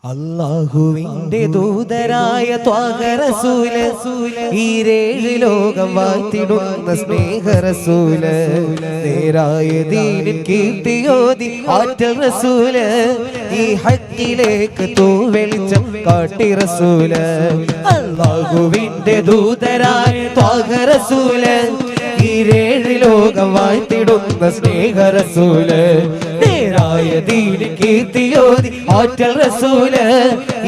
അല്ലാഹുവിന്റെ ദൂതരായ ത്വാഹ റസൂല്, ഈരേഴ് ലോകം വാഴ്ത്തിടുന്ന സ്നേഹ റസൂല്, നേരായ ദീനിൻ കീർത്തിയോതി ആറ്റൽ റസൂല്, ഈ ഹക്കിലേക്ക് തൂവെളിച്ചം കാട്ടി റസൂല്. അല്ലാഹുവിന്റെ ദൂതരായ ത്വാഹ റസൂല്, ഈരേഴ് ലോകം വാഴ്ത്തിടുന്ന സ്നേഹ റസൂല്, നേരായ ദീനിൻ കീർത്തിയോതി ആറ്റൽ റസൂല്,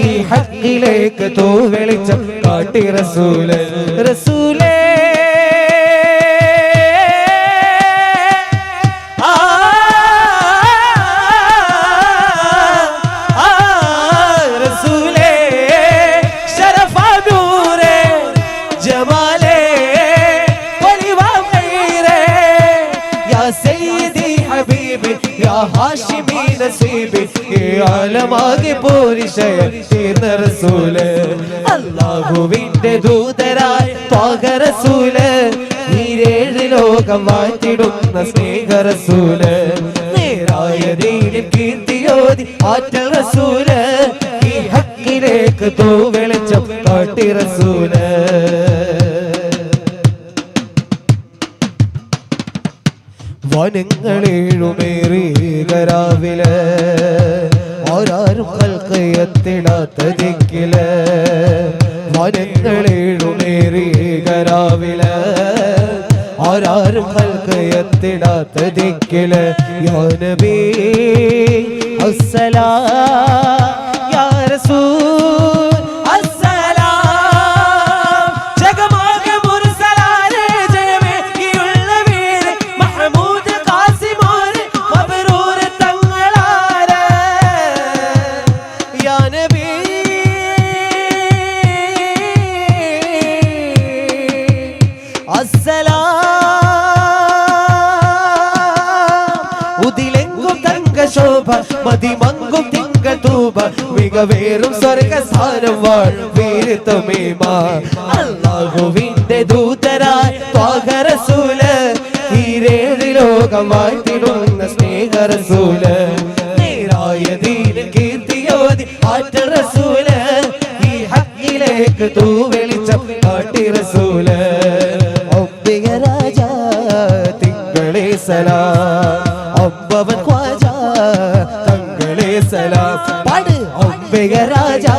ഈ ഹക്കിലേക്ക് തൂവെളിച്ചം കാട്ടി റസൂല്. റസൂലേ റസൂലേ ശരഫാ നൂറേ ജമാലേ വലിവാ ഖൈറേ യാ സയ്യിദി ഹബീബി യാ ഹാഷിമി നസീബി, ഈ ആലമാകെ പോരിശയ തീർന്ന റസൂല്. അല്ലാഹുവിന്റെ ദൂതരായ ത്വാഹ റസൂല്, ഈരേഴ് ലോകം വാഴ്ത്തിടുന്ന സ്നേഹ റസൂല്, നേരായ ദീനിൻ കീർത്തിയോതി ആറ്റൽ റസൂല്, ഈ ഹക്കിലേക്ക് തൂവെളിച്ചം കാട്ടി റസൂല്. വനങ്ങളേഴുമേറി കരാവില്, ആരാരും കൽക്കയത്തിടാത്ത ദിക്കില്, വനങ്ങളേഴുമേറി കരാവില്, ആരാരും കൽക്കയത്തിടാത്ത ദിക്കില്, യാ നബി അസ്സലാം യാ റസൂൽ അസ്സലാം, ജഗമാകെ മുർസലാരെ ജയമേ ഈയുള്ള വീര് മഹമൂദ് ഖാസിമോര് മബ്രൂർ തങ്ങളാരെ, യാ നബി അസ്സലാം, ഉദിലെങ്കും തങ്ക ശോഭ മതിമങ്കും തിങ്കൾ തൂപ, മികവേറും സ്വർഗസ്ഥാനം വീരുത്തമേമ. അല്ലാഹുവിന്റെ ദൂതരായ ത്വാഹ റസൂല്, ഈരേഴ് ലോകം വാഴ്ത്തിടുന്ന സ്നേഹ റസൂല്, നേരായ ദീനിൻ കീർത്തിയോതി ആറ്റൽ റസൂല്, ഈ ഹക്കിലേക്ക് തൂവെളിച്ചം കാട്ടി റസൂല്. അംബിക രാജാ തിങ്കളേ സലാം, അമ്പവൻ ഖ്വാജാ തങ്ങളേ സലാം, പാട് അംബിക രാജാ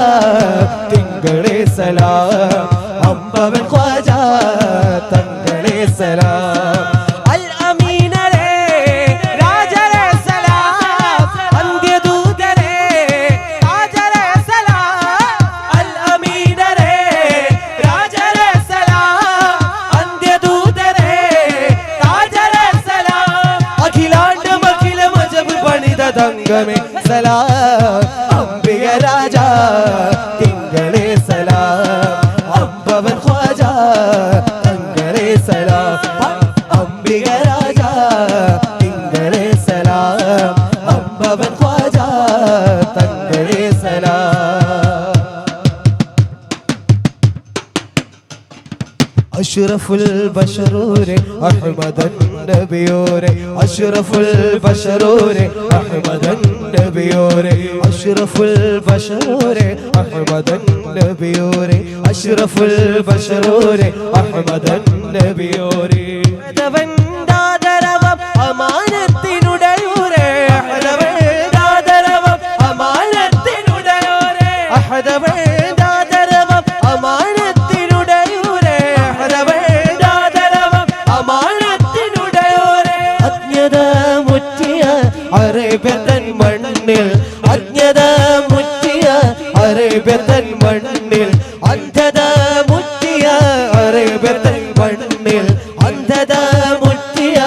തിങ്കളേ സലാം, അമ്പവൻ ഖ്വാജാ തങ്ങളേ സലാം. അൽ അമീനരേ രാജരേ സലാം, അന്ത്യദൂതരേ രാജരേ സലാം, അൽ അമീനരേ രാജരേ സലാം, അന്ത്യദൂതരേ രാജരേ സലാം, അഖിലാണ്ടം അഖിലം അജബ് പണിത തങ്കമേ സലാം, അംബിക രാജാ തിങ്കളേ സലാം, അമ്പവൻ ഖ്വാജാ തങ്ങളേ സലാം, അംബിക രാജാ തിങ്കളേ സലാം, അമ്പവൻ ഖ്വാജാ തങ്ങളേ സലാം. അഷ്റഫുൽ ബശറൂരെ അഹ്മദൻ നബിയോരെ, അഷ്റഫുൽ ബശറൂരെ അഹ്മദൻ നബിയോരെ, അഷ്റഫുൽ ബശറൂരെ അഹ്മദൻ നബിയോരെ, അഷ്റഫുൽ ബശറൂരെ അഹ്മദൻ നബിയോരെ. ദാദരവം അമാനത്തിനുടയൂരെ, ദാദരവം അമാനത്തിനുടയൂരെ, ദാദരവം അമാനത്തിനുടയൂരെ, അമാനത്തിനുടയൂരെ. അജ്ഞത മുറ്റിയ അറേബ്യൻ മണ്ണിൽ, അജ്ഞത മുറ്റിയ അറേബ്യൻ മണ്ണിൽ, അന്ധത മുറ്റിയ അറേബ്യൻ മണ്ണിൽ, അന്ധത മുറ്റിയ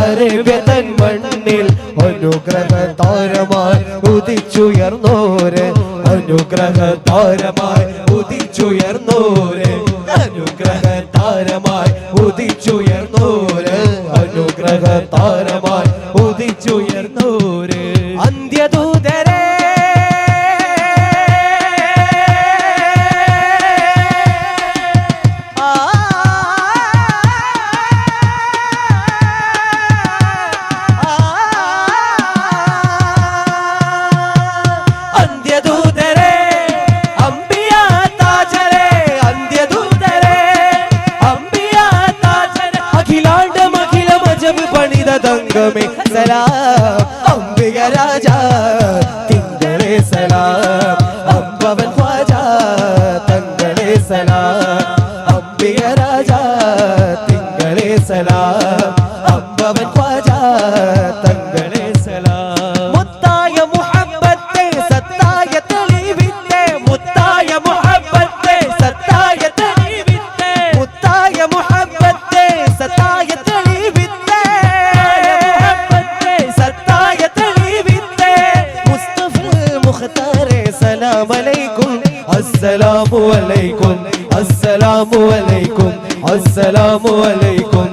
അറേബ്യൻ മണ്ണിൽ, അനുഗ്രഹ താരമായി ഉദിച്ചുയർന്നോര്, അനുഗ്രഹ താരമായി ഉദിച്ചുയർന്നോര്, അനുഗ്രഹ താരമായി ഉദിച്ചുയർന്നോര്, അനുഗ്രഹ താരമായി ഉദിച്ചുയർന്നോര്. അന്ത്യദൂതരേ അന്ത്യദൂതരേ തങ്കമേ സലാം അംബിക രാജ തിങ്കളെ സലാം അമ്പവൻ ഖ്വാജ തങ്ങളെ സലാം അംബിക രാജ തിങ്കളെ സലാം അമ്പവൻ ഖ്വാജ തങ്ങളെ സലാം മുത്തായ മുഹബ്ബത്തെ സത്തായ തെളിവിത്തെ മുത്തായ മുഹബ്ബത്തെ സത്തായ തെളിവിത്തെ മുത്തായ മുഹബ്ബത്തെ സത്തായ തെളിവിത്തെ മുഹബ്ബത്തെ സത്തായ തെളിവിത്തെ മുസ്തഫ മുഖ്താരെ സലാം അലൈക്കും അസ്സലാമു അലൈക്കും അസ്സലാമു അലൈക്കും അസ്സലാമു അലൈക്കും